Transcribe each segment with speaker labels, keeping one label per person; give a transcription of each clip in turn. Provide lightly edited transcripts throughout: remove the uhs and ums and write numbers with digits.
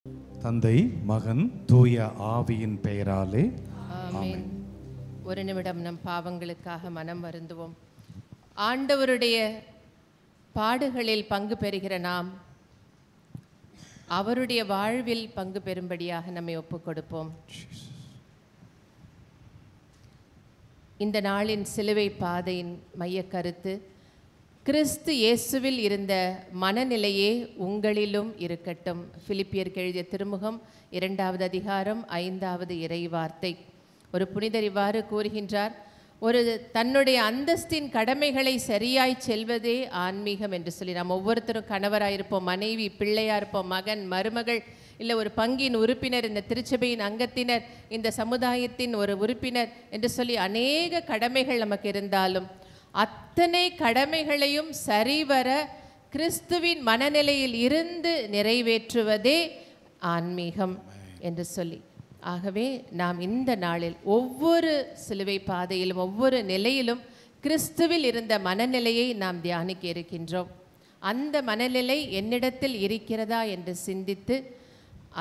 Speaker 1: தந்தை, மகன், தூய ஆவியின் பெயராலே
Speaker 2: ஆமென். ஒரு நிமிடம் நம் பாவங்களுக்காக மனம் வருந்துவோம். ஆண்டவருடைய பாடுகளில் பங்கு பெறுகிற நாம் அவருடைய வாழ்வில் பங்கு பெறும்படியாக நம்மை ஒப்புக் கொடுப்போம். இந்த நாளின் சிலுவை பாதையின் மையக் கருத்து, கிறிஸ்து இயேசுவில் இருந்த மனநிலையே உங்களிலும் இருக்கட்டும். பிலிப்பியருக்கு எழுதிய திருமுகம் 2வது அதிகாரம் 5வது இறை வார்த்தை. ஒரு புனிதர் இவ்வாறு கூறுகின்றார்: ஒரு தன்னுடைய அந்தஸ்தின் கடமைகளை சரியாய் செல்வதே ஆன்மீகம் என்று சொல்லி. நாம் ஒவ்வொருத்தரும் கணவராயிருப்போம், மனைவி, பிள்ளையா இருப்போம், மகன், மருமகள், இல்லை ஒரு பங்கின் உறுப்பினர், இந்த திருச்சபையின் அங்கத்தினர், இந்த சமுதாயத்தின் ஒரு உறுப்பினர் என்று சொல்லி அநேக கடமைகள் நமக்கு இருந்தாலும் அத்தனை கடமைகளையும் சரிவர கிறிஸ்துவின் மனநிலையில் இருந்து நிறைவேற்றுவதே ஆன்மீகம் என்று சொல்லி. ஆகவே நாம் இந்த நாளில் ஒவ்வொரு சிலுவை பாதையிலும் ஒவ்வொரு நிலையிலும் கிறிஸ்துவில் இருந்த மனநிலையை நாம் தியானிக்க இருக்கின்றோம். அந்த மனநிலை என்னிடத்தில் இருக்கிறதா என்று சிந்தித்து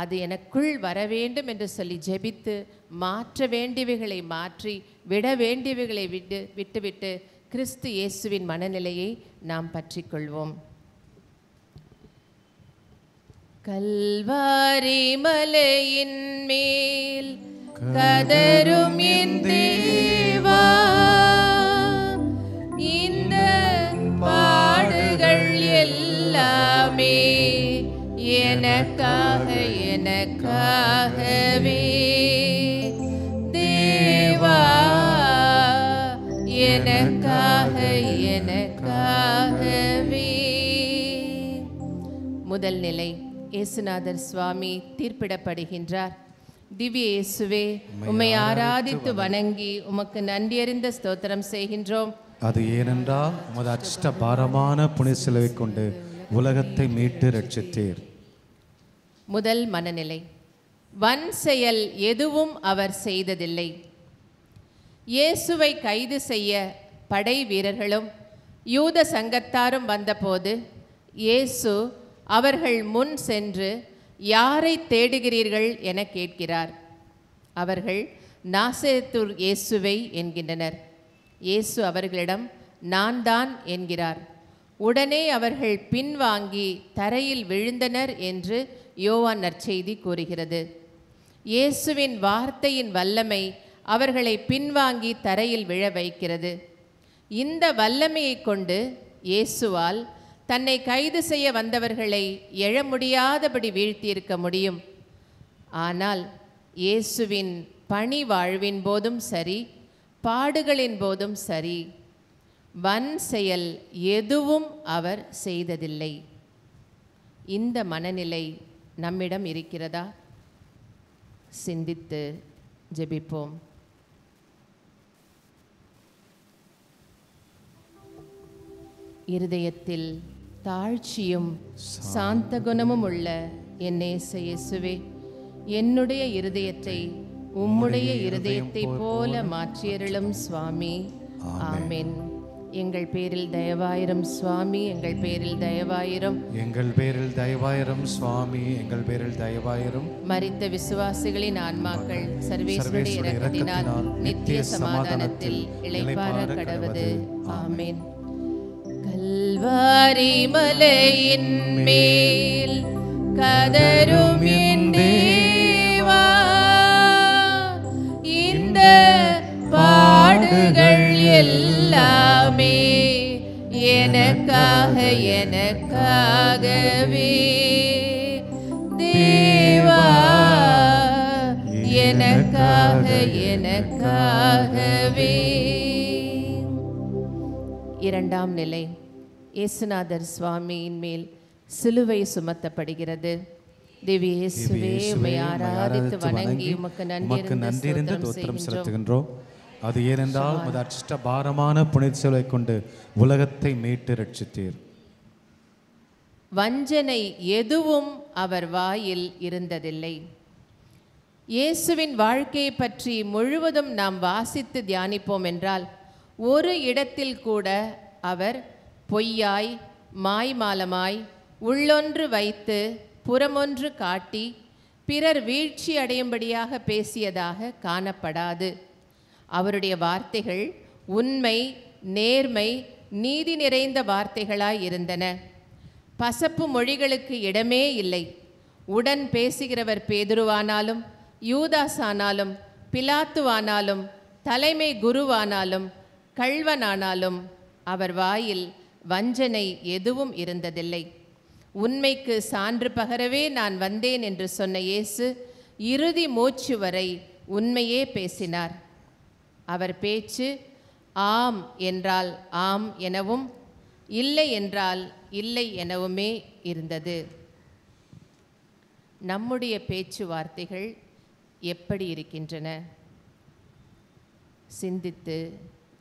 Speaker 2: அது எனக்குள் வர வேண்டும் என்று சொல்லி ஜெபித்து மாற்ற வேண்டியவைகளை மாற்றி விட வேண்டியவைகளை விட்டுவிட்டு கிறிஸ்து இயேசுவின் மனநிலையை நாம் பற்றிக்கொள்வோம். கல்வாரி மலையின் மேல் கதரும் என் தேவா, இந்த பாடுகள் எல்லாமே எனக்காகவே தேவா, எனக்காகவே. முதல் நிலை, இயேசுநாதர் சுவாமி தீர்ப்பிடப்படுகின்றார். திவ்ய இயேசுவே, உம்மை ஆராதித்து வணங்கி உமக்கு நன்றியறிந்த ஸ்தோத்திரம் செய்கின்றோம்.
Speaker 1: அது ஏனென்றால் உமது அஷ்ட பாரமான புனித சிலுவை கொண்டு உலகத்தை மீட்டு ரட்சித்தீர்.
Speaker 2: முதல் மனநிலை, வன் செயல் எதுவும் அவர் செய்ததில்லை. இயேசுவை கைது செய்ய படை வீரர்களும் யூத சங்கத்தாரும் வந்தபோது இயேசு அவர்கள் முன் சென்று, யாரை தேடுகிறீர்கள் என கேட்கிறார். அவர்கள் நாசரேத்து இயேசுவை என்கின்றனர். இயேசு அவர்களிடம், நான் தான் என்கிறார். உடனே அவர்கள் பின்வாங்கி தரையில் விழுந்தனர் என்று யோவான் நற்செய்தி கூறுகிறது. இயேசுவின் வார்த்தையின் வல்லமை அவர்களை பின்வாங்கி தரையில் விழ வைக்கிறது. இந்த வல்லமையை கொண்டு இயேசுவால் தன்னை கைது செய்ய வந்தவர்களை எழ முடியாதபடி வீழ்த்தியிருக்க முடியும். ஆனால் இயேசுவின் பணி வாழ்வின் போதும் சரி, பாடுகளின் போதும் சரி, வன் செயல் எதுவும் அவர் செய்ததில்லை. இந்த மனநிலை நம்மிடம் இருக்கிறதா? சிந்தித்து ஜெபிப்போம். இருதயத்தில் தாழ்ச்சியும் சாந்த குணமும் உள்ள என் நேச இயேசுவே, என்னுடைய இருதயத்தை உம்முடைய இருதயத்தை போல மாற்றியருளும் சுவாமி. ஆமென். எங்கள் பேரில் தயவாயிரம் சுவாமி, எங்கள் பேரில் தயவாயிரம்.
Speaker 1: எங்கள் பேரில் தயவாயிரம் சுவாமி, எங்கள் பேரில் தயவாயிரம்.
Speaker 2: மரித்த விசுவாசிகளின் ஆன்மாக்கள் சர்வேஸ்வருடைய இரக்கத்தினால் நித்திய சமாதானத்தில் இளைப்பாற கடவது. ஆமென். கல்வாரி மலையின் மேல் கதரும் என் தேவா, இந்த பாடுகள் எல்லாமே எனக்காகவே தேவா, எனக்காகவே. இரண்டாம் நிலை, இயேசுநாதர் சுவாமியின் மேல் சிலுவை சுமத்தப்படுகிறது. திவ்ய இயேசுவே, உம்மை ஆராதித்து வணங்கி உமக்கு நன்றியறிந்த ஸ்தோத்திரம்
Speaker 1: செலுத்துகின்றோம். அது ஏனென்றால் உமது அஷ்ட பாரமான புனித சிலுவை கொண்டு உலகத்தை மீட்டு ரட்சித்தீர்.
Speaker 2: வஞ்சனை எதுவும் அவர் வாயில் இருந்ததில்லை. இயேசுவின் வாழ்க்கையை பற்றி முழுவதும் நாம் வாசித்து தியானிப்போம் என்றால் ஒரு இடத்தில் கூட அவர் பொய்யாய், மாய்மாலமாய், உள்ளொன்று வைத்து புறமொன்று காட்டி பிறர் வீழ்ச்சி அடையும்படியாக பேசியதாக காணப்படாது. அவருடைய வார்த்தைகள் உண்மை, நேர்மை, நீதி நிறைந்த வார்த்தைகளாய் இருந்தன. பசப்பு மொழிகளுக்கு இடமே இல்லை. உடன் பேசுகிறவர் பேதுருவானாலும், யூதாசானாலும், பிலாத்துவானாலும், தலைமை குருவானாலும், கள்வனானாலும் அவர் வாயில் வஞ்சனை எதுவும் இருந்ததில்லை. உண்மைக்கு சான்று பகரவே நான் வந்தேன் என்று சொன்ன இயேசு இறுதி மூச்சு வரை உண்மையே பேசினார். அவர் பேச்சு ஆம் என்றால் ஆம் எனவும், இல்லை என்றால் இல்லை எனவுமே இருந்தது. நம்முடைய பேச்சுவார்த்தைகள் எப்படி இருக்கின்றன? சிந்தித்து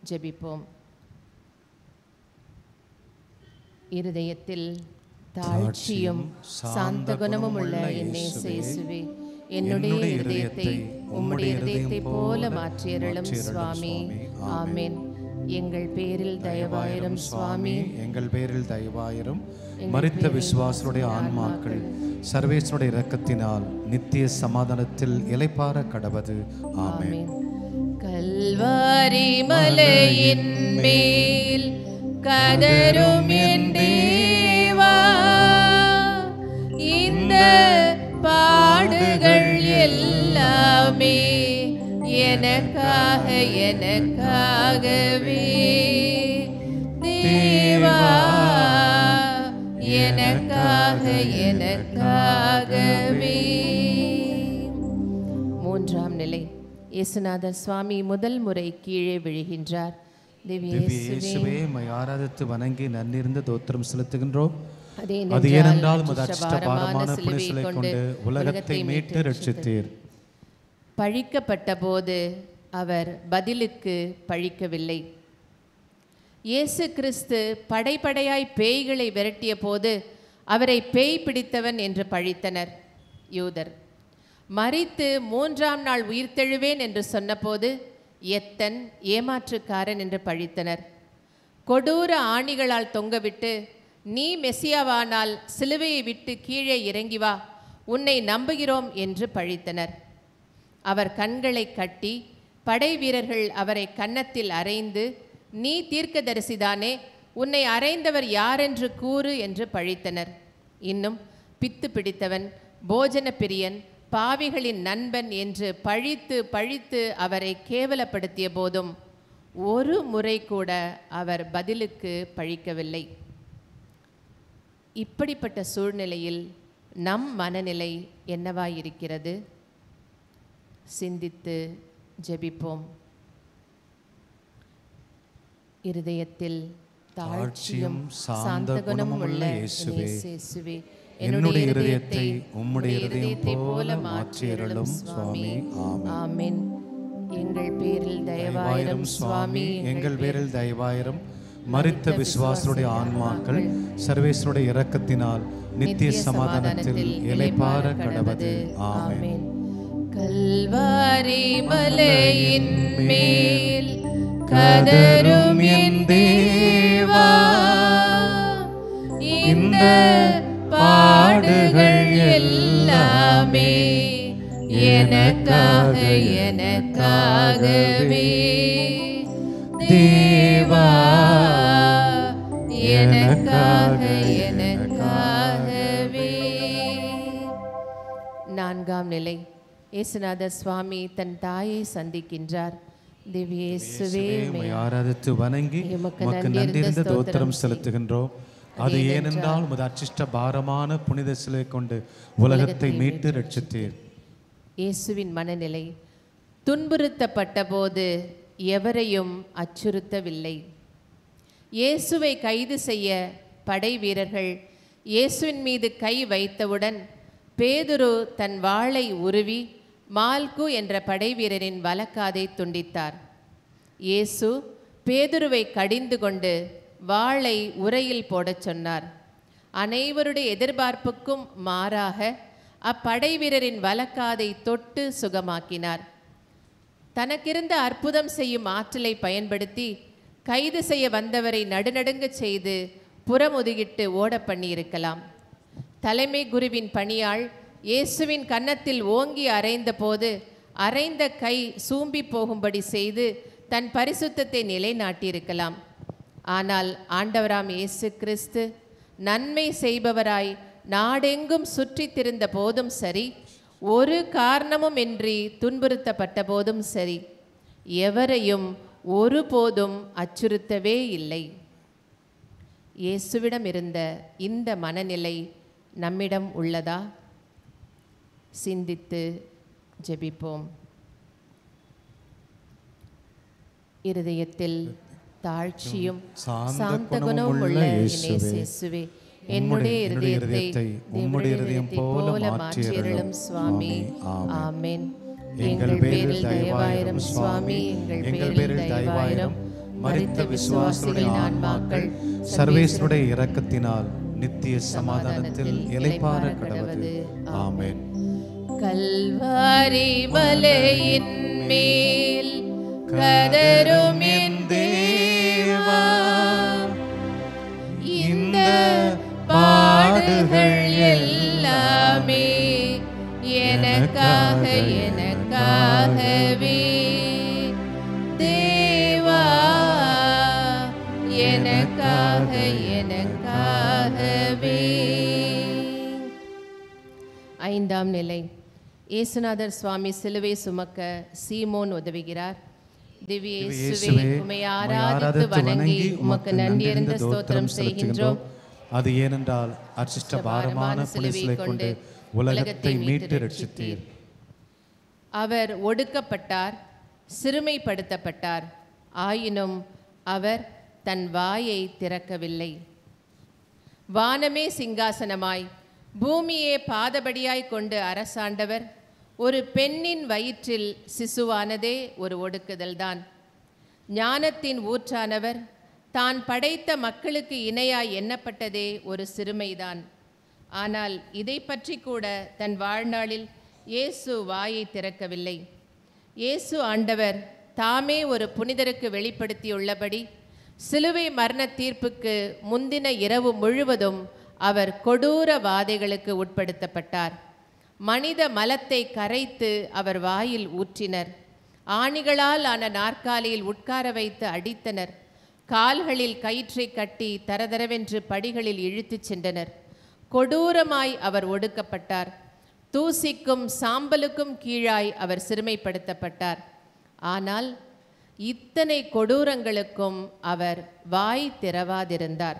Speaker 2: ஜெபிப்போம். இருதயத்தில் தாழ்ச்சியும் சாந்த குணமும் உள்ள என் இயேசுவே, என்னுடைய இருதயத்தை உம்முடைய இருதயத்தை போல மாற்றியருளும் சுவாமி. ஆமென். எங்கள் பேரில் தயவாயிரும் சுவாமி,
Speaker 1: எங்கள் பேரில் தயவாயிரும். மரித்த விசுவாசருடைய ஆன்மாக்கள் சர்வேஸ்வருடைய இரக்கத்தினால் நித்திய சமாதானத்தில் இளைப்பாற கடவது. ஆமென்.
Speaker 2: கல்வாரி மலையின் மேல் கதரும் என் தேவா, இந்த பாடுகள் எல்லாமே எனக்காக எனக்காகவே தேவா, எனக்காக எனக்காகவே. மூன்றாம் நிலை. இயேசுநாதர் சுவாமி முதல் முறை கீழே விழுகின்றார்.
Speaker 1: திவ்யேசுவே, மை ஆராதித்து வணங்கி நன்னிருந்த தோத்திரம் செலுத்துகின்றோம். அது ஏனென்றால் பாரமான புனிதரை கொண்டு உலகத்தை மீட்டு ரட்சித்தீர்.
Speaker 2: பழிக்கப்பட்ட போது அவர் பதிலுக்கு பழிக்கவில்லை. இயேசு கிறிஸ்து படைப்படையாய் பேய்களை விரட்டிய போது அவரை பேய் பிடித்தவன் என்று பழித்தனர் யூதர். மரித்து மூன்றாம் நாள் உயிர்த்தெழுவேன் என்று சொன்னபோது எத்தன் ஏமாற்றுக்காரன் என்று பழித்தனர். கொடூர ஆணிகளால் தொங்கவிட்டு நீ மெசியாவானால் சிலுவையை விட்டு கீழே இறங்கி வா, உன்னை நம்புகிறோம் என்று பழித்தனர். அவர் கண்களை கட்டி படை வீரர்கள் அவரை கன்னத்தில் அறைந்து, நீ தீர்க்கதரிசிதானே, உன்னை அறைந்தவர் யாரென்று கூறு என்று பழித்தனர். இன்னும் பித்து பிடித்தவன், போஜன பிரியன், பாவிகளின் நண்பன் என்று பழித்து பழித்து அவரை கேவலப்படுத்திய போதும் ஒரு முறை கூட அவர் பதிலுக்கு பழிக்கவில்லை. இப்படிப்பட்ட சூழ்நிலையில் நம் மனநிலை என்னவாயிருக்கிறது? சிந்தித்து ஜெபிப்போம். இருதயத்தில் தாழ்ச்சியும் சாந்த குணமும் உள்ள இயேசுவே, என்னுடைய இருதயத்தை உம்முடைய இருதயத்தை போல மாற்றியருளும் சுவாமி. ஆமென். எங்கள் பேரில் தயவாயிரும் சுவாமி,
Speaker 1: எங்கள் பேரில் தயவாயிரும். மரித்த விசுவாசருடைய ஆன்மாக்கள் சர்வேஸ்வருடைய இரக்கத்தினால் நித்திய சமாதானத்தில் இளைப்பாற கடவது. ஆமென்.
Speaker 2: கல்வாரி மலையின் மேல் கதரும் என் தேவா, இந்த பாடுகள் எல்லாமே எனக்காக எனக்காகவே தேவா, எனக்காக எனக்காகவே. நான்காம் நிலை. இயேசுநாதர் சுவாமி தன் தாயை சந்திக்கின்றார். திவ்யேசுவே,
Speaker 1: ஆராதித்து வணங்கி உமக்கு நன்றிருந்த தோத்திரம் செலுத்துகின்றோம். அது ஏனென்றால் உமது அச்சிஷ்ட பாரமான புனித சிலுவை கொண்டு உலகத்தை மீட்டு ரட்சித்தீர்.
Speaker 2: இயேசுவின் மனநிலை. துன்புறுத்தப்பட்ட போது எவரையும் அச்சுறுத்தவில்லை. இயேசுவை கைது செய்ய படை வீரர்கள் இயேசுவின் மீது கை வைத்தவுடன் பேதுரு தன் வாளை உருவி மால்கு என்ற படை வீரரின் வலக்காதை துண்டித்தார். இயேசு பேதுருவை கடிந்து கொண்டு வாளை உரையில் போடச் சொன்னார். அனைவருடைய எதிர்பார்ப்புக்கும் மாறாக அப்படை வீரரின் வலக்காதை தொட்டு சுகமாக்கினார். தனக்கிருந்த அற்புதம் செய்யும் ஆற்றலை பயன்படுத்தி கைது செய்ய வந்தவரை நடுநடுங்க செய்து புறமுதுகிட்டு ஓட பண்ணியிருக்கலாம். தலைமை குருவின் பணியாள் இயேசுவின் கன்னத்தில் ஓங்கி அறைந்த போது அறைந்த கை சூம்பி போகும்படி செய்து தன் பரிசுத்தத்தை நிலைநாட்டியிருக்கலாம். ஆனால் ஆண்டவராம் இயேசு கிறிஸ்து நன்மை செய்பவராய் நாடெங்கும் சுற்றி திரிந்த போதும் சரி, ஒரு காரணமும் இன்றி துன்புறுத்தப்பட்ட போதும் சரி, எவரையும் ஒருபோதும் அச்சுறுத்தவே இல்லை. இயேசுவிடம் இருந்த இந்த மனநிலை நம்மிடம் உள்ளதா? சிந்தித்து ஜெபிப்போம். இருதயத்தில் தாழ்ச்சியும் சாந்த குணமும் உள்ள இயேசுவே, என்னுடைய இருதயத்தை உம்முடைய இருதயம் போல மாற்றியருளும் சுவாமி. ஆமென். எங்கள் பேரில் தயவாயிரம் சுவாமி, எங்கள் பேரில் தயவாயிரம். மரித்த விசுவாசிகளின் ஆன்மாக்கள்
Speaker 1: சர்வேஸ்வருடைய இரக்கத்தினால் நித்திய சமாதானத்தில் இளைப்பாற கடவது. ஆமென்.
Speaker 2: கல்வாரி மலையின் மேல் கதரும் என் தேவா, இந்த பாடுகள் எல்லாமே எனக்காக எனக்காகவே தேவா, எனக்காக எனக்காகவே. ஐந்தாம் நிலை. இயேசுநாதர் சுவாமி சிலுவை சுமக்க சீமோன் உதவுகிறார். திவ்ய இயேசுவே, உம்மை ஆராதித்து வணங்கி உமக்கு நன்றியறிந்த ஸ்தோத்திரம் செய்கின்றோம்.
Speaker 1: அது ஏனென்றால் அர்ச்சிஷ்ட பாரமான புனிதரை கொண்டு உலகத்தை மீட்டு ரட்சித்தீர்.
Speaker 2: அவர் ஒடுக்கப்பட்டார், சிறுமைப்படுத்தப்பட்டார். ஆயினும் அவர் தன் வாயை திறக்கவில்லை. வானமே சிங்காசனமாய் பூமியே பாதபடியாய் கொண்டு அரசாண்டவர் ஒரு பெண்ணின் வயிற்றில் சிசுவானதே ஒரு ஒடுக்குதல்தான். ஞானத்தின் ஊற்றானவர் தான் படைத்த மக்களுக்கு இணையாய் எண்ணப்பட்டதே ஒரு சிறுமைதான். ஆனால் இதை பற்றி கூட தன் வாழ்நாளில் இயேசு வாயை திறக்கவில்லை. இயேசு ஆண்டவர் தாமே ஒரு புனிதருக்கு வெளிப்படுத்தியுள்ளபடி சிலுவை மரண தீர்ப்புக்கு முந்தின இரவு முழுவதும் அவர் கொடூர வாதைகளுக்கு உட்படுத்தப்பட்டார். மனித மலத்தை கரைத்து அவர் வாயில் ஊற்றினர். ஆணிகளால் ஆன நாற்காலியில் உட்கார வைத்து அடித்தனர். கால்களில் கயிற்றை கட்டி தரதரவென்று படிகளில் இழுத்துச் சென்றனர். கொடூரமாய் அவர் ஒடுக்கப்பட்டார். தூசிக்கும் சாம்பலுக்கும் கீழாய் அவர் சிறுமைப்படுத்தப்பட்டார். ஆனால் இத்தனை கொடூரங்களுக்கும் அவர் வாய் திறவாதிருந்தார்.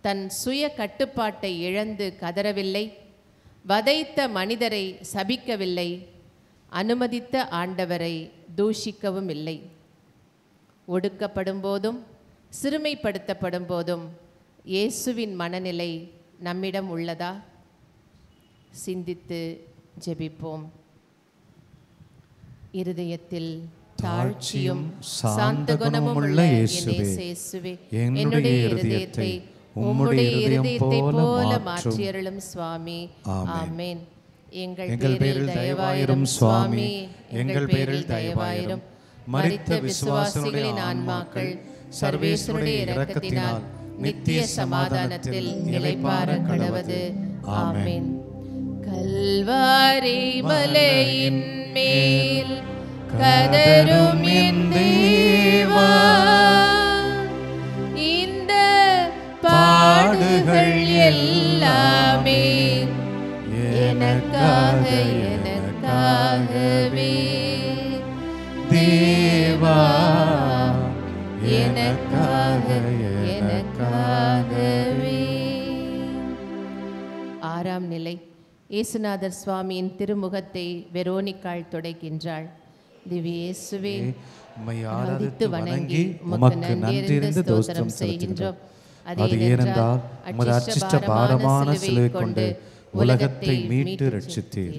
Speaker 2: தன் சுய கட்டுப்பாட்டை இழந்து கதறவில்லை. வதைத்த மனிதரை சபிக்கவில்லை. அனுமதித்த ஆண்டவரை தூஷிக்கவும் இல்லை. ஒடுக்கப்படும் போதும் சிறுமைப்படுத்தப்படும் போதும் இயேசுவின் மனநிலை நம்மிடம் உள்ளதா? சிந்தித்து ஜெபிப்போம். இருதயத்தில் தாழ்ச்சியும் சாந்த குணமும் உள்ள இயேசுவே, என்னுடைய இருதயத்தை உம்முடைய இருதயத்தை போல மாற்றியருளும் சுவாமி. ஆமென். எங்கள் பேரில் தயவாயிரும் சுவாமி, எங்கள் பேரில் தயவாயிரும். மரித்த விசுவாசிகளின் ஆன்மாக்கள் சர்வேஸ்வருடைய இரக்கத்தினால் நித்திய சமாதானத்தில் நிலைப்பார கடவது. ஆமென். கல்வாரி மலையின் மேல் கதரும் என் தேவா, இந்த பாடுகள் எல்லாமே எனக்காக எனக்காகவே தேவா, எனக்காக எனக்காகவே. ஆறாம் நிலை. இயேசுநாதர் சுவாமியின் திருமுகத்தை வெரோனிக்காள் துடைக்கின்றாள். திவ்ய இயேசுவே,
Speaker 1: உம்மை ஆராதித்து வணங்கி உமக்கு நன்றியறிந்த ஸ்தோத்திரம் செய்கின்றோம். அது ஏனென்றால் உமது அர்ச்சிஷ்ட பாரமான சிலுவை கொண்டு உலகத்தை மீட்டு ரட்சித்தீர்.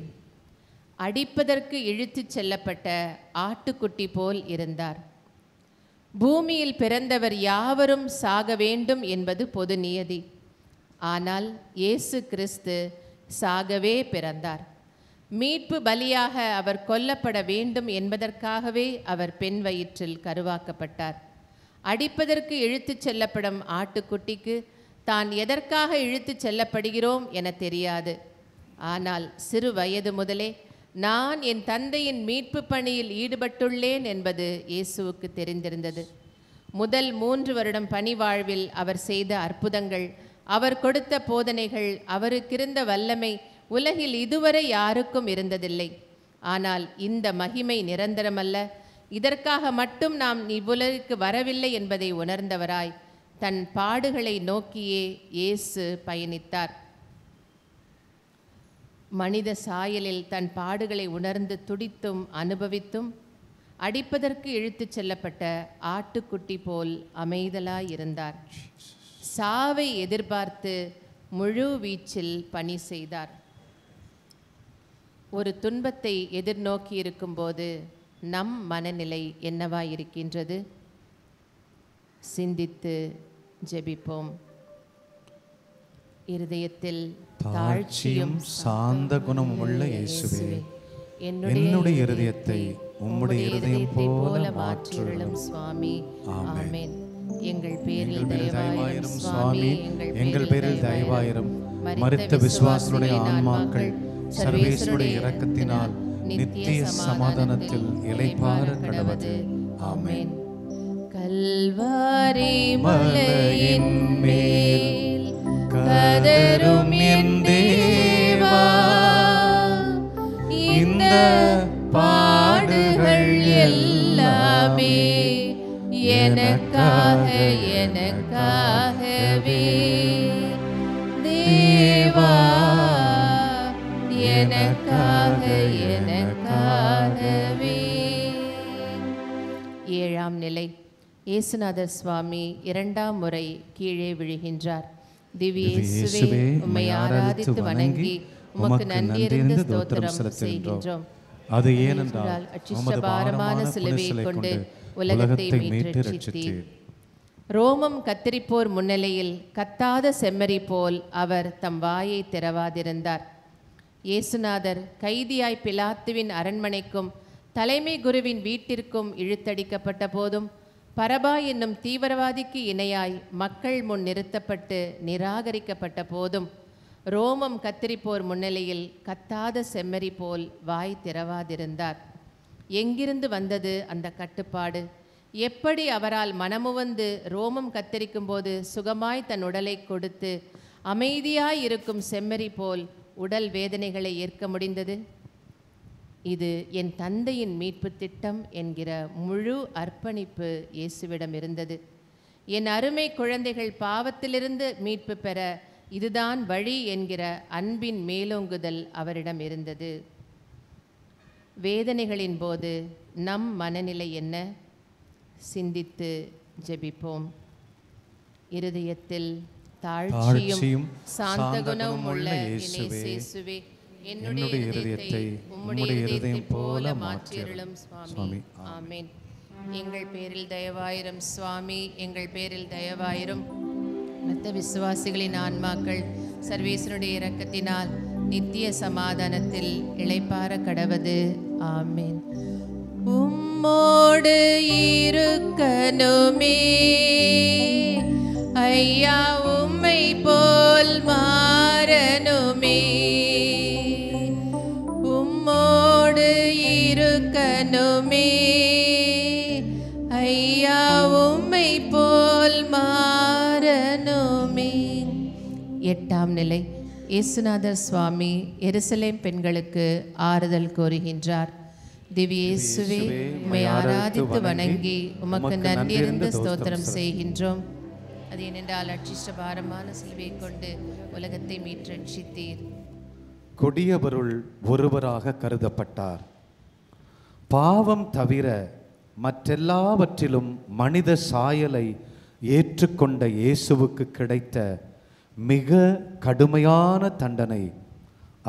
Speaker 2: அடிப்பதற்கு இழுத்துச் செல்லப்பட்ட ஆட்டுக்குட்டி போல் இருந்தார். பூமியில் பிறந்தவர் யாவரும் சாக வேண்டும் என்பது பொது நியதி. ஆனால் இயேசு கிறிஸ்து சாகவே பிறந்தார். மீட்பு பலியாக அவர் கொல்லப்பட வேண்டும் என்பதற்காகவே அவர் பெண் வயிற்றில் கருவாக்கப்பட்டார். அடிப்பதற்கு இழுத்துச் செல்லப்படும் ஆட்டுக்குட்டிக்கு தான் எதற்காக இழுத்துச் செல்லப்படுகிறோம் என தெரியாது. ஆனால் சிறு வயது முதலே நான் என் தந்தையின் மீட்பு பணியில் ஈடுபட்டுள்ளேன் என்பது இயேசுவுக்கு தெரிந்திருந்தது. முதல் 3 வருடம் பணி வாழ்வில் அவர் செய்த அற்புதங்கள், அவர் கொடுத்த போதனைகள், அவருக்கிருந்த வல்லமை உலகில் இதுவரை யாருக்கும் இருந்ததில்லை. ஆனால் இந்த மகிமை நிரந்தரமல்ல, இதற்காக மட்டும் நாம் இவ்வுலகிற்கு வரவில்லை என்பதை உணர்ந்தவராய் தன் பாடுகளை நோக்கியே இயேசு பயணித்தார். மனித சாயலில் தன் பாடுகளை உணர்ந்து துடித்தும் அனுபவித்தும் அடிப்பதற்கு இழுத்துச் செல்லப்பட்ட ஆட்டுக்குட்டி போல் அமைதலாயிருந்தார். சாவை எதிர்பார்த்து முழு வீச்சில் பணி செய்தார். ஒரு துன்பத்தை எதிர்நோக்கி இருக்கும்போது நம் மனநிலை என்னவாயிருக்கின்றது? சிந்தித்து ஜெபிப்போம். இருதயத்தில்
Speaker 1: தாழ்ச்சியும் சாந்த குணமும் உள்ள இயேசுவே, என்னுடைய இருதயத்தை உம்முடைய இருதயம் போல மாற்றிடும்
Speaker 2: சுவாமி. ஆமென். எங்கள் பேரில்
Speaker 1: தயவாயிரும் சுவாமி, எங்கள் பேரில் தயவாயிரும். மரித்த விசுவாசனுடைய ஆன்மாக்கள் சர்வேஸ்வருடைய இரக்கத்தினால் நித்திய சமாதானத்தில் இளைப்பாற கடவது. ஆமென்.
Speaker 2: கல்வாரி மலையின் மேல் கதரும் என் தேவா, இந்த பாடுகள் எல்லாமே எனக்காக எனக்காகவே தேவா, எனக்காக எனக்காகவே. 7ஆம் நிலை. இயேசுநாதர் சுவாமி 2ஆம் முறை கீழே விழுகின்றார். திவ்ய இயேசுவே, உம்மை ஆராதித்து வணங்கி உமக்கு நன்றியறிந்த ஸ்தோத்திரம் செய்கின்றோம்.
Speaker 1: அது ஏனென்றால்
Speaker 2: அச்சிஷ்டபாரமான சிலுவையை கொண்டு உலகத்தை மீட்டு ரட்சித்தீர். ரோமம் கத்தரிப்போர் முன்னிலையில் கத்தாத செம்மறி போல் அவர் தம் வாயை திறவாதிருந்தார். இயேசுநாதர் கைதியாய் பிலாத்துவின் அரண்மனைக்கும் தலைமை குருவின் வீட்டிற்கும் இழுத்தடிக்கப்பட்ட போதும், பரபா என்னும் தீவிரவாதிக்கு இணையாய் மக்கள் முன் நிறுத்தப்பட்டு நிராகரிக்கப்பட்ட போதும், ரோமம் கத்தரிப்போர் முன்னிலையில் கத்தாத செம்மறி போல் வாய் திறவாதிருந்தார். எங்கிருந்து வந்தது அந்த கட்டுப்பாடு? எப்படி அவரால் மனமுவந்து ரோமம் கத்தரிக்கும் போது சுகமாய் தன் உடலை கொடுத்து அமைதியாய் இருக்கும் செம்மறி போல் உடல் வேதனைகளை ஏற்க முடிந்தது? இது என் தந்தையின் மீட்பு திட்டம் என்கிற முழு அர்ப்பணிப்பு இயேசுவிடம் இருந்தது. என் அருமை குழந்தைகள் பாவத்திலிருந்து மீட்பு பெற இதுதான் வழி என்கிற அன்பின் மேலோங்குதல் அவரிடம் இருந்தது. வேதனைகளின் போது நம் மனநிலை என்ன? சிந்தித்து ஜெபிப்போம். இருதயத்தில் தாழ்ச்சியும் சாந்த குணமும் உள்ள இயேசுவே, என்னுடைய இதயத்தை உம்முடைய இதயம் போல மாற்றியருளும் சுவாமி. ஆமென். எங்கள் பேரில் தயவாயிரும் சுவாமி, எங்கள் பேரில் தயவாயிரும். மற்ற விசுவாசிகளின் ஆன்மாக்கள் சர்வேஸ்வருடைய இரக்கத்தினால் நித்திய சமாதானத்தில் இளைப்பாற கடவது. ஆமென். உம்மோடு இருக்கணுமே ஐயா, உம்மை போல் மாறணுமே. உம்மோடு இருக்கணுமே ஐயா, உம்மை போல் மாறணுமே. 8ஆம் நிலை. இயேசுநாதர் சுவாமி எருசலேம் பெண்களுக்கு ஆறுதல் கூறுகின்றார். திவ்ய இயேசுவே, உம்மை ஆராதித்து வணங்கி உமக்கு நன்றியறிந்த ஸ்தோத்திரம் செய்கின்றோம். அது ஏனென்றால் அச்சிஷ்டபாரமான சிலுவையை கொண்டு உலகத்தை மீட்டு ரட்சித்தீர்.
Speaker 1: கொடியவருள் ஒருவராக கருதப்பட்டார். பாவம் தவிர மற்றெல்லாவற்றிலும் மனித சாயலை ஏற்றுக்கொண்ட இயேசுவுக்கு கிடைத்த மிக கடுமையான தண்டனை.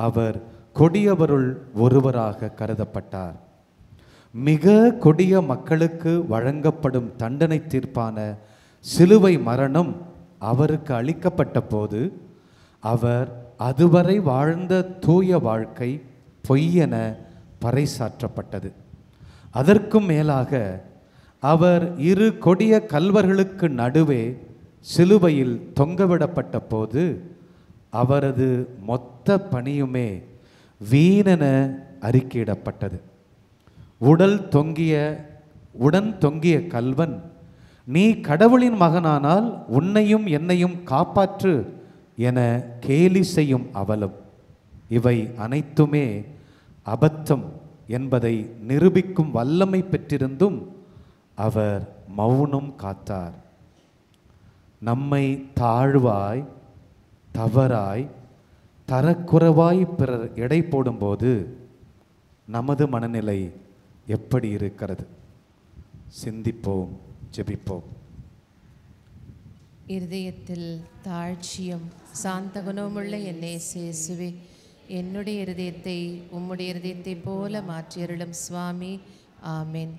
Speaker 1: அவர் கொடியவருள் ஒருவராக கருதப்பட்டார். மிக கொடிய மக்களுக்கு வழங்கப்படும் தண்டனை தீர்ப்பான சிலுவை மரணம் அவருக்கு அளிக்கப்பட்ட போது, அவர் அதுவரை வாழ்ந்த தூய வாழ்க்கை பொய்யென பறைசாற்றப்பட்டது. அதற்கும் மேலாக அவர் 2 கொடிய கல்வர்களுக்கு நடுவே சிலுவையில் தொங்கவிடப்பட்ட போது அவரது மொத்த பணியுமே வீணென அறிக்கையிடப்பட்டது. உடன் தொங்கிய கல்வன், நீ கடவுளின் மகனானால் உன்னையும் என்னையும் காப்பாற்று என கேலி செய்யும் அவலம், இவை அனைத்துமே அபத்தம் என்பதை நிரூபிக்கும் வல்லமை பெற்றிருந்தும் அவர் மௌனம் காத்தார். நம்மை தாழ்வாய், தவறாய், தரக்குறைவாய் பிறர் எடை போடும்போது நமது மனநிலை எப்படி இருக்கிறது? சிந்திப்போம், ஜெபிப்போம்.
Speaker 2: இருதயத்தில் தாழ்ச்சியும் சாந்த குணமுள்ள என்னை இயேசுவே, என்னுடைய இருதயத்தை உம்முடைய இருதயத்தை போல மாற்றியருளும் சுவாமி. ஆமென்.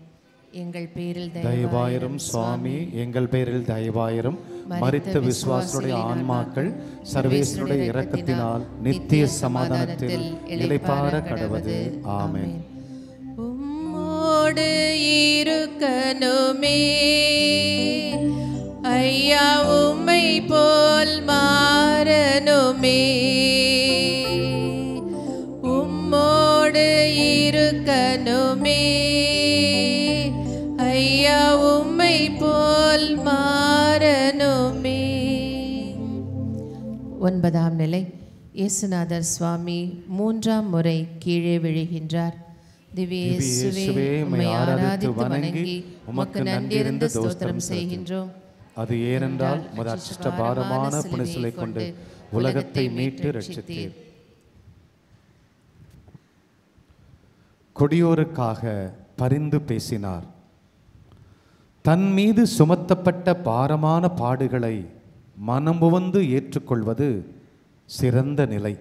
Speaker 2: எங்கள் பேரில்
Speaker 1: தயவாயிரும் சுவாமி, எங்கள் பேரில் தயவாயிரும். மரித்த விசுவாசுடைய ஆன்மாக்கள் சர்வேஸ்வருடைய இரக்கத்தினால் நித்திய சமாதானத்தில் இளைப்பாற கடவது. ஆமென்.
Speaker 2: உம்மோடு இருக்கணுமே ஐயா, உம்மை போல் மாறணுமே. உம்மோடு இருக்கணுமே ஐயா, உம்மை போல் மாறணுமே. 9ஆம் நிலை. இயேசுநாதர் சுவாமி 3ஆம் முறை கீழே விழுகின்றார். திவ்ய இயேசுவே, உம்மை ஆராதித்து வணங்கி உமக்கு நன்றியிருந்த ஸ்தோத்திரம் செய்கின்றோம்.
Speaker 1: அது ஏனென்றால் உமது அச்சிஷ்ட பாரமான புனிதலை கொண்டு உலகத்தை மீட்டு ரட்சித்தீர். கொடியோருக்காக பரிந்து பேசினார். தன் மீது சுமத்தப்பட்ட பாரமான பாடுகளை மனமுவந்து ஏற்றுக்கொள்வது சிறந்த நிலை.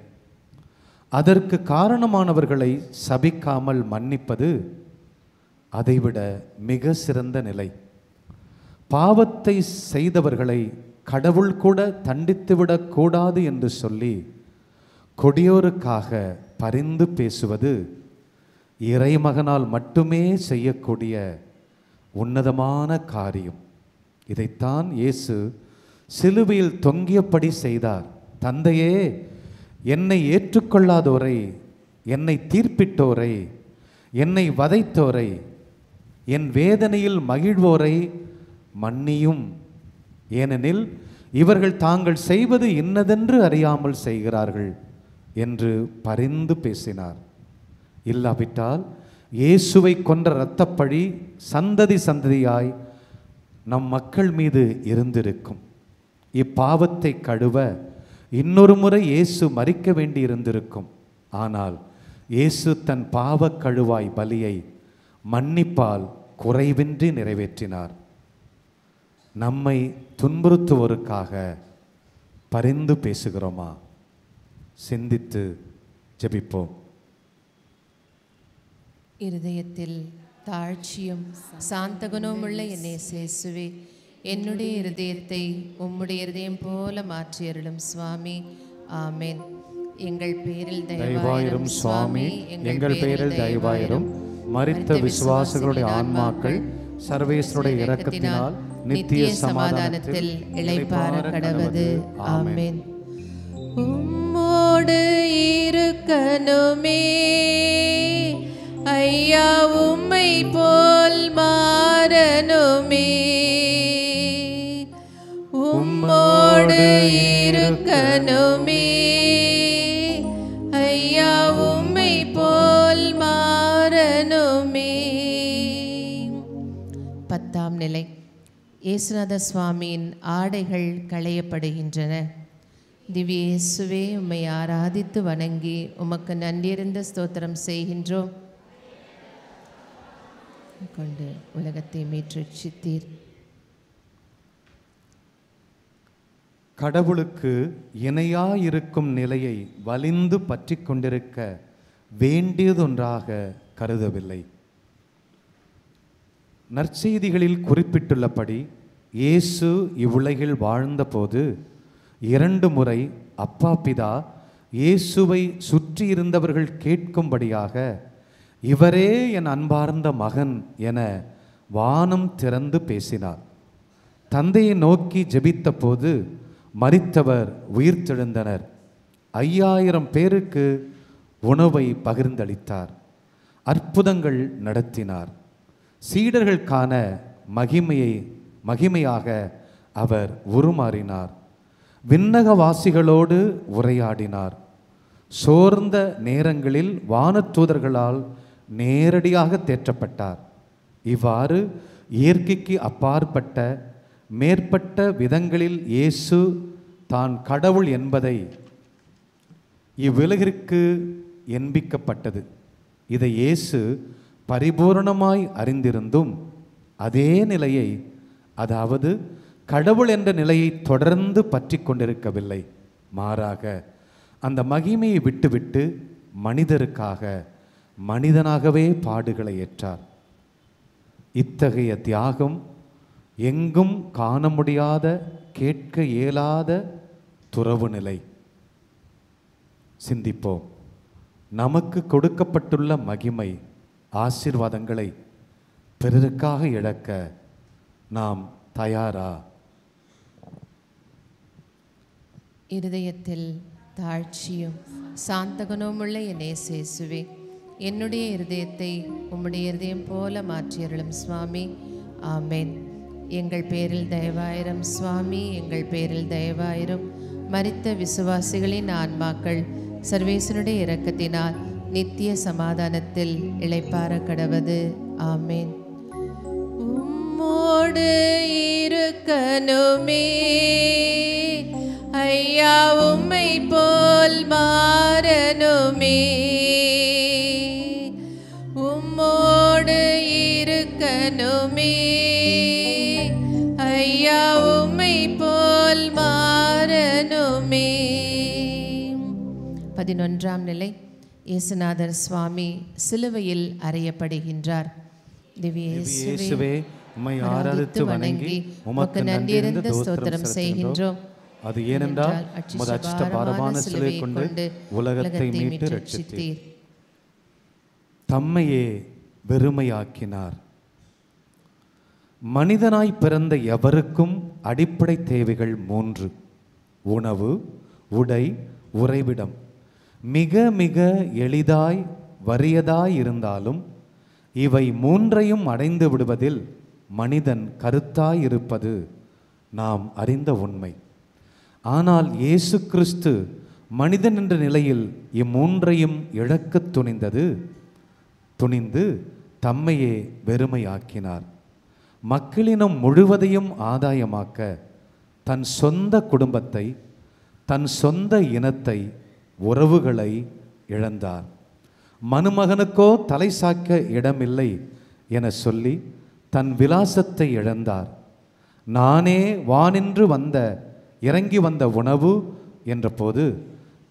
Speaker 1: அதற்கு காரணமானவர்களை சபிக்காமல் மன்னிப்பது அதைவிட மிக சிறந்த நிலை. பாவத்தை செய்தவர்களை கடவுள் கூட தண்டித்துவிடக் கூடாது என்று சொல்லி கொடியோருக்காக பரிந்து பேசுவது இறைமகனால் மட்டுமே செய்யக்கூடிய உன்னதமான காரியம். இதைத்தான் இயேசு சிலுவையில் தொங்கியபடி செய்தார். தந்தையே, என்னை ஏற்றுக்கொள்ளாதோரை, என்னை தீர்ப்பிட்டோரை, என்னை வதைத்தோரை, என் வேதனையில் மகிழ்வோரை மன்னியும், ஏனெனில் இவர்கள் தாங்கள் செய்வது இன்னதென்று அறியாமல் செய்கிறார்கள் என்று பரிந்து பேசினார். இல்லாவிட்டால் இயேசுவை கொன்ற இரத்தப்பழி சந்ததி சந்ததியாய் நம் மக்கள் மீது இருந்திருக்கும். இப்பாவத்தை கழுவ இன்னொரு முறை இயேசு மரிக்க வேண்டி இருந்திருக்கும். ஆனால் இயேசு தன் பாவ கழுவாய் பலியை மன்னிப்பால் குறைவின்றி நிறைவேற்றினார். நம்மை துன்புறுத்துவோருக்காக பரிந்து பேசுகிறோமா? சிந்தித்து ஜெபிப்போம்.
Speaker 2: இருதயத்தில் தாழ்ச்சியும் சாந்த குணமுள்ள என்னை இயேசுவே, என்னுடைய இருதயத்தை உம்முடைய இருதயம் போல மாற்றியருளும் சுவாமி. ஆமென். எங்கள் பேரில்
Speaker 1: தயவாயிரும் சுவாமி, எங்கள் பேரில் தயவாயிரும். மரித்த விசுவாசிகளுடைய ஆன்மாக்கள் சர்வேஸ்வருடைய இரக்கத்தினால் நித்திய சமாதானத்தில் இளைப்பாற கடவது. ஆமென்.
Speaker 2: உம்மோடு இருக்கணுமே ஐயா, உம்மை போல் மாறணுமே. உம்மோடு இருக்கணுமே ஐயா, உம்மை போல் மாறணுமே. 10ஆம் நிலை. இயேசுநாத சுவாமியின் ஆடைகள் களையப்படுகின்றன. திவ்ய இயேசுவே, உம்மை ஆராதித்து வணங்கி உமக்கு நன்றியிருந்த ஸ்தோத்திரம் செய்கின்றோம். கொண்டு உலகத்தை மீட்டெடுத்தீர்.
Speaker 1: கடவுளுக்கு இணையாயிருக்கும் நிலையை வலிந்து பற்றி கொண்டிருக்க வேண்டியதொன்றாக கருதவில்லை. நற்செய்திகளில் குறிப்பிட்டுள்ளபடி இயேசு இவ்வுலகில் வாழ்ந்தபோது 2 முறை அப்பா பிதா இயேசுவை சுற்றியிருந்தவர்கள் கேட்கும்படியாக, இவரே என் அன்பார்ந்த மகன் என வானம் திறந்து பேசினார். தந்தையை நோக்கி ஜெபித்த போது மரித்தவர் உயிர்த்தெழுந்தனர். 5000 பேருக்கு உணவை பகிர்ந்தளித்தார். அற்புதங்கள் நடத்தினார். சீடர்களுக்கான மகிமையாக அவர் உருமாறினார். விண்ணகவாசிகளோடு உரையாடினார். சோர்ந்த நேரங்களில் வானதூதர்களால் நேரடியாக தேற்றப்பட்டார். இவ்வாறு இயற்கைக்கு அப்பாற்பட்ட மேற்பட்ட விதங்களில் இயேசு தான் கடவுள் என்பதை இவ்வுலகிற்கு என்பிக்கப்பட்டது. இதை இயேசு பரிபூரணமாய் அறிந்திருந்தும் அதே நிலையை, அதாவது கடவுள் என்ற நிலையை தொடர்ந்து பற்றி கொண்டிருக்கவில்லை. மாறாக அந்த மகிமையை விட்டுவிட்டு மனிதருக்காக மனிதனாகவே பாடுகளை ஏற்றார். இத்தகைய தியாகம் எங்கும் காண முடியாத, கேட்க இயலாத துறவு நிலை. சிந்திப்போம். நமக்கு கொடுக்கப்பட்டுள்ள மகிமை, ஆசீர்வாதங்களை பிறருக்காக இழக்க நாம் தயாரா?
Speaker 2: இருதயத்தில் தாழ்ச்சியும் சாந்த குணமுள்ள என் இயேசுவே, என்னுடைய இருதயத்தை உம்முடைய இருதயம் போல மாற்றியருளும் சுவாமி. ஆமென். எங்கள் பேரில் தயவாயிரம் சுவாமி, எங்கள் பேரில் தயவாயிரம். மரித்த விசுவாசிகளின் ஆன்மாக்கள் சர்வேசனுடைய இரக்கத்தினால் நித்திய சமாதானத்தில் இளைப்பாற கடவது. ஆமென். உம்மோடு இருக்கணுமே ஐயா, உம்மை போல் மாறணுமே. உம்மோடு இருக்கணுமே ஐயா, உம்மை போல் மாறணுமே. 11ஆம் நிலை. இயேசுநாதர் சுவாமி சிலுவையில் அறையப்படுகின்றார். திவ்ய இயேசுவே,
Speaker 1: உம்மை ஆராதித்து வணங்கி உமக்கு நன்றியறிந்த ஸ்தோத்திரம் செய்கின்றோம். அது ஏனென்றால் உமது அச்சிஷ்டபாரமான சிலுவை கொண்டு உலகத்தை மீட்டு ரட்சித்தீர். தம்மையே வெறுமையாக்கினார். மனிதனாய் பிறந்த எவருக்கும் அடிப்படை தேவைகள் 3: உணவு, உடை, உறைவிடம். மிக மிக எளிதாய் வறியதாய் இருந்தாலும் இவை 3ஐயும் அடைந்து விடுவதில் மனிதன் கருத்தாய் இருப்பது நாம் அறிந்த உண்மை. ஆனால் இயேசு கிறிஸ்து மனிதன் என்ற நிலையில் இம்மூன்றையும் இழக்க துணிந்து தம்மையே வெறுமையாக்கினார். மக்களினம் முழுவதையும் ஆதாயமாக்க தன் சொந்த குடும்பத்தை, தன் சொந்த இனத்தை, உறவுகளை இழந்தார். மனுமகனுக்கோ தலை சாய்க்க இடமில்லை என சொல்லி தன் விலாசத்தை இழந்தார். நானே வானின்று இறங்கி வந்த உணவு என்றபோது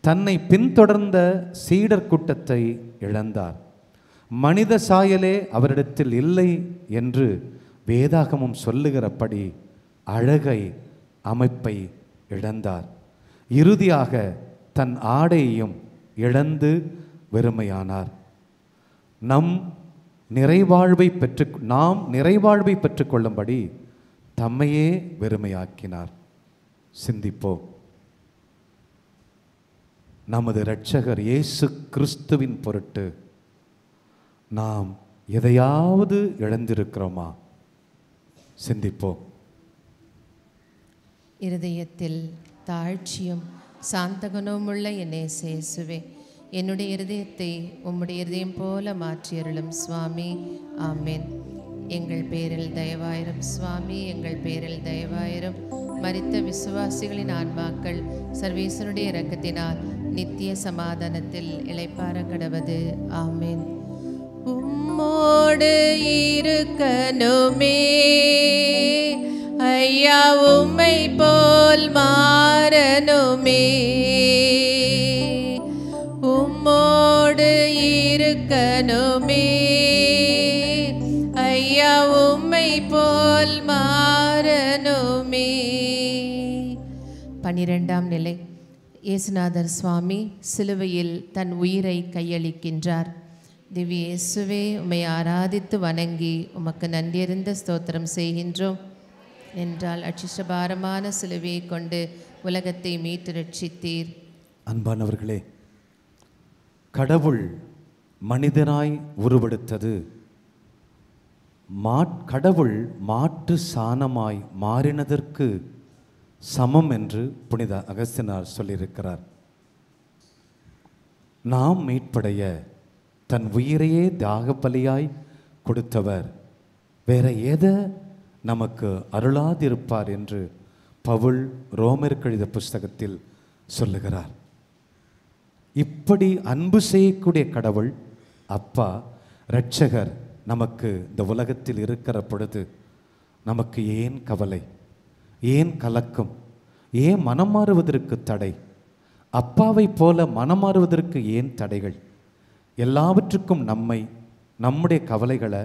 Speaker 1: தன்னை பின்தொடர்ந்த சீடர் கூட்டத்தை இழந்தார். மனித சாயலே அவரிடத்தில் இல்லை என்று வேதாகமும் சொல்லுகிறபடி அழகை, அமைப்பை இழந்தார். இறுதியாக தன் ஆடையையும் இழந்து வெறுமையானார். நாம் நிறைவாழ்வை பெற்றுக்கொள்ளும்படி தம்மையே வெறுமையாக்கினார். சிந்திப்போம். நமது இரட்சகர் இயேசு கிறிஸ்துவின் பொருட்டு நாம் எதையாவது இழந்திருக்கிறோமா? சிந்திப்போம்.
Speaker 2: இருதயத்தில் தாழ்ச்சியும் சாந்த குணமுள்ள என் இயேசுவே, என்னுடைய இருதயத்தை உம்முடைய இருதயம் போல மாற்றியருளும் சுவாமி. ஆமென். எங்கள் பேரில் தயவாயிரம் சுவாமி, எங்கள் பேரில் தயவாயிரம். மரித்த விசுவாசிகளின் ஆன்மாக்கள் சர்வேசனுடைய இரக்கத்தினால் நித்திய சமாதானத்தில் இளைப்பாற கடவது. ஆமென். உம்மோடு இருக்கணுமே ஐயா, உம்மை போல் மாறணுமே. உம்மோடு இருக்கணுமே ஐயா, உம்மை போல் மாறணுமே. 12ஆம் நிலை. இயேசுநாதர் சுவாமி சிலுவையில் தன் உயிரை கையளிக்கின்றார். திவ்ய இயேசுவே, உம்மை ஆராதித்து வணங்கி உமக்கு நன்றியறிந்த ஸ்தோத்திரம் செய்கின்றோம். என்றால் அச்சிஷ்டபாரமான சிலுவையை கொண்டு உலகத்தை மீட்டு ரட்சித்தீர்.
Speaker 1: அன்பானவர்களே, கடவுள் மனிதனாய் உருவெடுத்தது கடவுள் மாட்டு சாணமாய் மாறினதற்கு சமம் என்று புனித அகஸ்தினார் சொல்லியிருக்கிறார். நாம் மீட்படைய தன் உயிரையே தியாக பலியாய் கொடுத்தவர் வேற எதை நமக்கு அருளாதிருப்பார் என்று பவுல் ரோமருக்கு எழுதிய புஸ்தகத்தில் சொல்லுகிறார். இப்படி அன்பு செய்யக்கூடிய கடவுள் அப்பா இரட்சகர் நமக்கு இந்த உலகத்தில் இருக்கிற பொழுது நமக்கு ஏன் கவலை, ஏன் கலக்கம், ஏன் மனம் மாறுவதற்கு தடை? அப்பாவை போல மனம் மாறுவதற்கு ஏன் தடைகள்? எல்லாவற்றுக்கும் நம்முடைய கவலைகளை,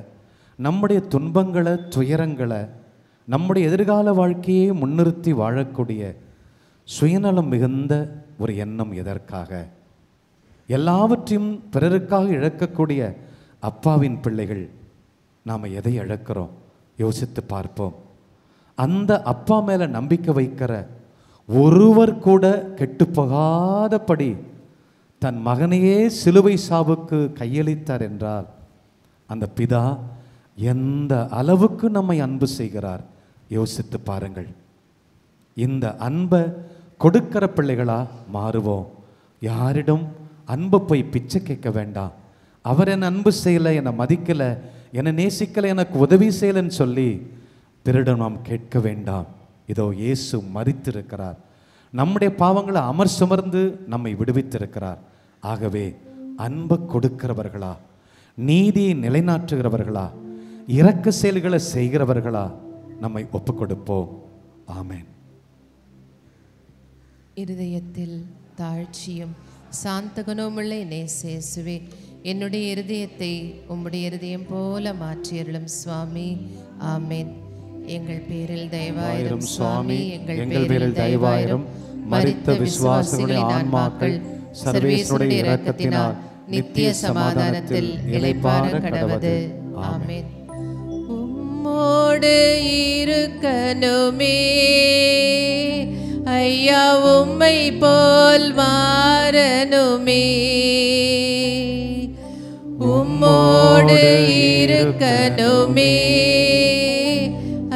Speaker 1: நம்முடைய துன்பங்களை, துயரங்களை, நம்முடைய எதிர்கால வாழ்க்கையை முன்னிறுத்தி வாழக்கூடிய சுயநலம் மிகுந்த ஒரு எண்ணம் எதற்காக? எல்லாவற்றையும் பிறருக்காக இழக்கக்கூடிய அப்பாவின் பிள்ளைகள் நாம் எதை இழக்கிறோம்? யோசித்து பார்ப்போம். அந்த அப்பா மேலே நம்பிக்கை வைக்கிற ஒருவர் கூட கெட்டுப்போகாதபடி தன் மகனையே சிலுவை சாவுக்கு கையளித்தார் என்றால் அந்த பிதா எந்த அளவுக்கு நம்மை அன்பு செய்கிறார் யோசித்து பாருங்கள். இந்த அன்பை கொடுக்கிற பிள்ளைகளா மாறுவோம். யாரிடம் அன்பை போய் பிச்சை கேட்க வேண்டாம். அவர் என்னை அன்பு செய்யலை, என்னை மதிக்கலை, என்னை நேசிக்கலை, எனக்கு உதவி செய்யலைன்னு சொல்லி பிறரிடம் நாம் கேட்க வேண்டாம். இதோ இயேசு மரித்திருக்கிறார், நம்முடைய பாவங்களை அமர் சுமர்ந்து நம்மை விடுவித்திருக்கிறார். ஆகவே அன்பை கொடுக்கிறவர்களா, நீதியை நிலைநாட்டுகிறவர்களா, இரக்க செயல்களை செய்கிறவர்களா நம்மை ஒப்பு கொடுப்போம். ஆமென்.
Speaker 2: இருதயத்தில் தாழ்ச்சியும் சாந்த குணமுள்ள நேசேசுவே, என்னுடைய இருதயத்தை உம்முடைய இருதயம் போல மாற்றியருளும் சுவாமி. ஆமென். எங்கள் பேரில் தயவாயிரும் சுவாமி, எங்கள் பேரில் தயவாயிரும். மரித்த விசுவாசிகளுடைய ஆன்மாக்கள் சர்வேசுடைய இரக்கத்தினால் நித்திய சமாதானத்தில் இளைப்பாற கடவது. ஆமென். உம்மோடு இருக்கணுமே ஐயா, உம்மை போல் மாறணுமே. உம்மோடு இருக்கணுமே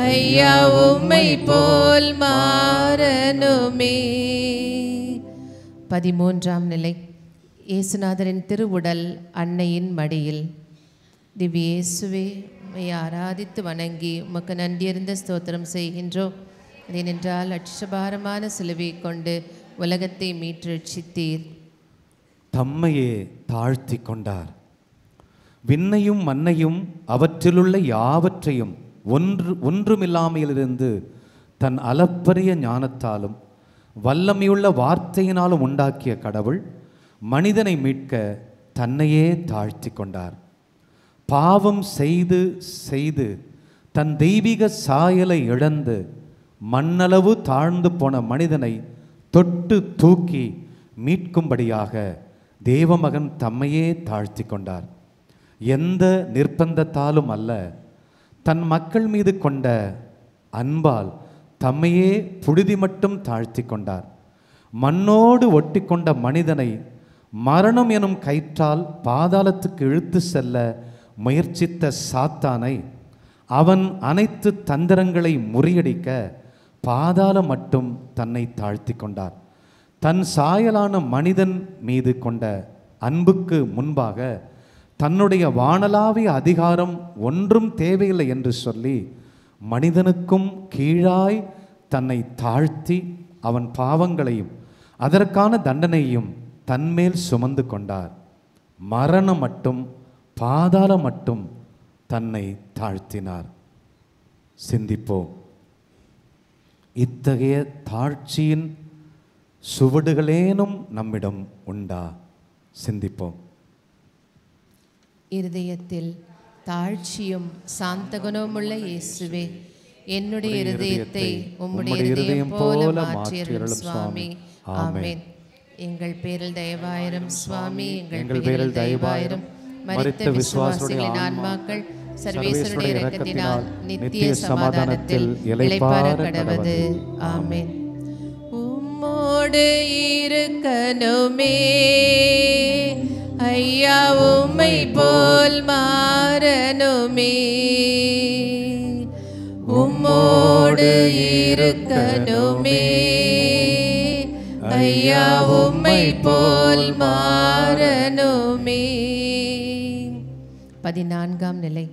Speaker 2: ஐயா, உம்மை போல் மாறணுமே. 13ஆம் நிலை. இயேசுநாதரின் திருவுடல் அன்னையின் மடியில். திவ்ய இயேசுவே, உம்மை ஆராதித்து வணங்கி உமக்கு நன்றியறிந்த ஸ்தோத்திரம் செய்கின்றோம். ஏனென்றால் அட்சபாரமான சிலுவை கொண்டு உலகத்தை மீட்டு ரட்சித்தீர்.
Speaker 1: தம்மையே தாழ்த்தி கொண்டார். விண்ணையும் மண்ணையும் அவற்றிலுள்ள யாவற்றையும் ஒன்றுமில்லாமையிலிருந்து தன் அளப்பரிய ஞானத்தாலும் வல்லமையுள்ள வார்த்தையினாலும் உண்டாக்கிய கடவுள் மனிதனை மீட்க தன்னையே தாழ்த்தி கொண்டார். பாவம் செய்து செய்து தன் தெய்வீக சாயலை இழந்து மண்ணளவு தாழ்ந்து போன மனிதனை தொட்டு தூக்கி மீட்கும்படியாக தேவமகன் தம்மையே தாழ்த்தி கொண்டார். எந்த நிர்பந்தத்தாலும் அல்ல, தன் மக்கள் மீது கொண்ட அன்பால் தம்மையே புழுதி மட்டும் தாழ்த்தி கொண்டார். மண்ணோடு ஒட்டி கொண்ட மனிதனை மரணம் எனும் கயிற்றால் பாதாளத்துக்கு இழுத்து செல்ல முயற்சித்த சாத்தானை அவன் அனைத்து தந்திரங்களை முறியடிக்க பாதாளம் மட்டும் தன்னை தாழ்த்தி கொண்டார். தன் சாயலான மனிதன் மீது கொண்ட அன்புக்கு முன்பாக தன்னுடைய வானளாவிய அதிகாரம் ஒன்றும் தேவையில்லை என்று சொல்லி மனிதனுக்கும் கீழாய் தன்னை தாழ்த்தி அவன் பாவங்களையும் அதற்கான தண்டனையும் தன்மேல் சுமந்து கொண்டார். மரணம் மட்டும் பாதாளம் மட்டும் தன்னை தாழ்த்தினார். சிந்திப்போம். இத்தகைய தாழ்ச்சியின் சுவடுகளேனும் நம்மிடம் உண்டா? சிந்திப்போம்.
Speaker 2: இருதயத்தில் தாழ்ச்சியும் சாந்த குணமுள்ள இயேசுவே, என்னுடைய இருதயத்தை உம்முடைய இருதயம் போல மாற்றியருளும் சுவாமி. ஆமென். எங்கள் பேரில் தயவாயிரும் சுவாமி, எங்கள் பேரில் தயவாயிரும். மரித்த விசுவாசிகளின் ஆன்மாக்கள் சர்வேஸ்வருடைய இரக்கத்தினால் நித்திய சமாதானத்தில் இளைப்பாற கடவது. ஆமென். உம்மோடு இருக்கணுமே ஐயா உம்மை போல் மாறணுமே உம்மோடு இருக்கணுமே ஐயா உம்மை போல் மாறணுமே. 14ஆம் நிலை.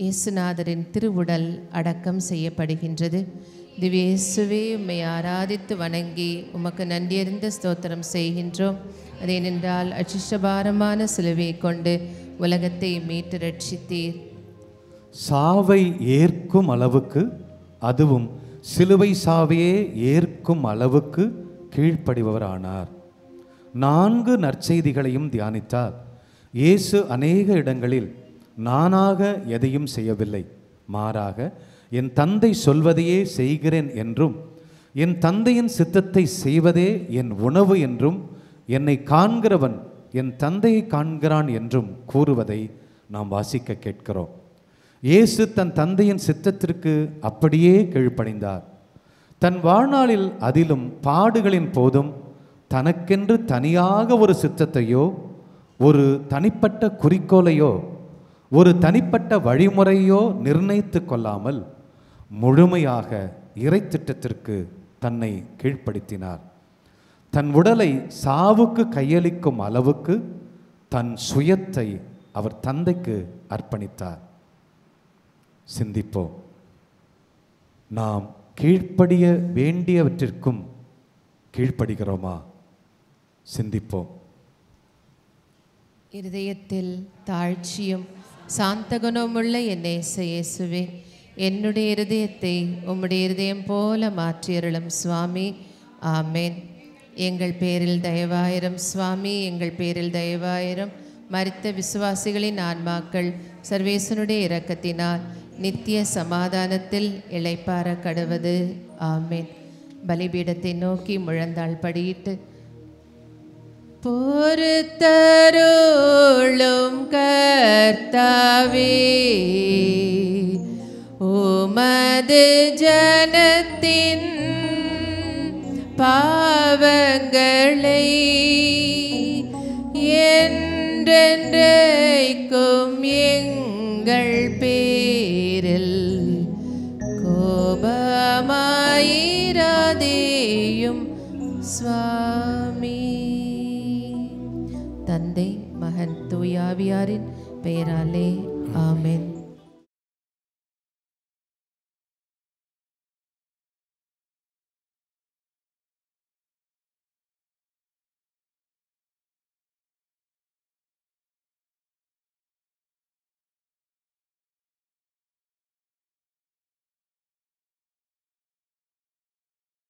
Speaker 2: இயேசுநாதரின் திருவுடல் அடக்கம் செய்யப்படுகின்றது. திவ்ய இயேசுவே, உம்மை ஆராதித்து வணங்கி உமக்கு நன்றியறிந்த ஸ்தோத்திரம் செய்கின்றோம். அதேனென்றால் அச்சிஷ்டபாரமான சிலுவையை கொண்டு உலகத்தை மீட்டு ரட்சித்தீர்.
Speaker 1: சாவை ஏற்கும் அளவுக்கு, அதுவும் சிலுவை சாவையே ஏற்கும் அளவுக்கு கீழ்ப்படிபவரானார். 4 நற்செய்திகளையும் தியானித்தார். இயேசு அநேக இடங்களில் நானாக எதையும் செய்யவில்லை, மாறாக என் தந்தை சொல்வதையே செய்கிறேன் என்றும், என் தந்தையின் சித்தத்தை செய்வதே என் உணவு என்றும், என்னை காண்கிறவன் என் தந்தையை காண்கிறான் என்றும் கூறுவதை நாம் வாசிக்க கேட்கிறோம். இயேசு தன் தந்தையின் சித்தத்திற்கு அப்படியே கீழ்ப்படிந்தார். தன் வாழ்நாளில் அதிலும் பாடுகளின் போதும் தனக்கென்று தனியாக ஒரு சித்தத்தையோ, ஒரு தனிப்பட்ட குறிக்கோளையோ, ஒரு தனிப்பட்ட வழிமுறையோ நிர்ணயித்து கொள்ளாமல் முழுமையாக இறைத்திட்டத்திற்கு தன்னை கீழ்ப்படுத்தினார். தன் உடலை சாவுக்கு கையளிக்கும் அளவுக்கு தன் சுயத்தை அவர் தந்தைக்கு அர்ப்பணித்தார். சிந்திப்போம். நாம் கீழ்ப்படிய வேண்டியவற்றிற்கும் கீழ்ப்படுகிறோமா? சிந்திப்போம்.
Speaker 2: இருதயத்தில் தாழ்ச்சியும் சாந்த குணமுள்ள என் இயேசுவே, என்னுடைய இருதயத்தை உம்முடைய இருதயம் போல மாற்றியருளும் சுவாமி. ஆமேன். எங்கள் பேரில் தயவாயிரம் சுவாமி, எங்கள் பேரில் தயவாயிரம். மரித்த விசுவாசிகளின் ஆன்மாக்கள் சர்வேசனுடைய இரக்கத்தினால் நித்திய சமாதானத்தில் இளைப்பாற கடவது. ஆமேன். பலிபீடத்தை நோக்கி முழந்தாள் படியிட்டு, பொறுத்தருளும் கர்த்தாவே, உமது ஜனத்தின் பாவங்களை என்றென்றைக்கும் எங்கள் பேரில் கோபமாயிராதேயும் சுவாமி. தந்தை, மகன், தூயாவியாரின் பெயராலே ஆமென்.